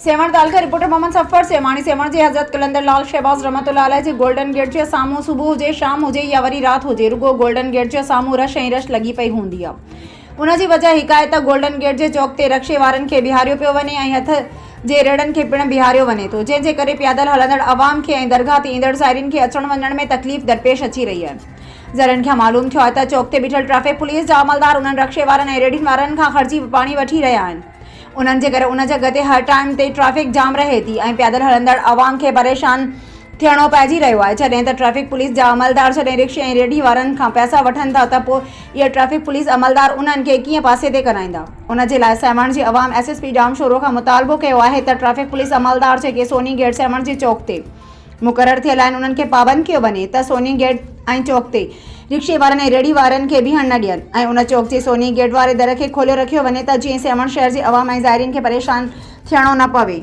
सेवण तालका reporter Mohammad सफ़र सेमाणी सेवण जे हज़रत कलंदर लाल शहबाज रहमतुल्लाह जे गोल्डन गेट जे साम्हूं सुबुह हुजे शाम हुजे या वरी रात हुजे रुगो गोल्डन गेट जे साम्हूं रश ऐं रश लगी पई हूंदी आहे। उन जी वजह हिक आहे त गोल्डन गेट जे चौक ते रक्शे वारनि खे बिहारियो पियो वञे ऐं हथ जे रेड़नि खे पिणु बिहारियो वञे थो, जंहिंजे करे पैदल हलंदड़ अवाम खे ऐं दरगाह ते ईंदड़ ज़ाइरीन खे अचण वञण में तकलीफ़ दरपेश अची रही आहे। ज़रनि खे मालूम थियो आहे त चौक ते बीठल ट्रैफिक पुलिस जा अमलदार उन्हनि रक्शे वारनि ऐं रेडियुनि वारनि खां ख़र्ची पाणी वठी रहिया आहिनि। उन्हनि जे करे उन जॻह ते हर टाइम ते ट्रैफिक जाम रहे थी ऐं पैदल हलंदड़ अवाम खे परेशान थियणो पइजी रहियो आहे। जॾहिं त ट्रैफिक पुलिस जा अमलदार जॾहिं रिक्शे ऐं रेडी वारनि खां पैसा वठनि था त पोइ इहे ट्रैफिक पुलिस अमलदार उन्हनि खे कीअं पासे ते कराईंदा। उन जे लाइ सेवण जी अवाम SSP जाम शोरो खां मुतालबो कयो आहे त ट्रैफिक पुलिस अमलदार जेके सोनी गेट सेवण जे चौक ते मुक़ररु थियल आहिनि उन्हनि खे पाबंद कयो वञे त सोनी गेट ऐं चौक ते रिक्शे वारनि ऐं रेडी वारनि खे बीहण न ॾियनि ऐं उन चौक जे सोनी गेट वारे दर खे खोलियो रखियो वञे त जीअं सेवण शहर जे अवाम ऐं ज़ाइरीन खे परेशान थियणो न पवे।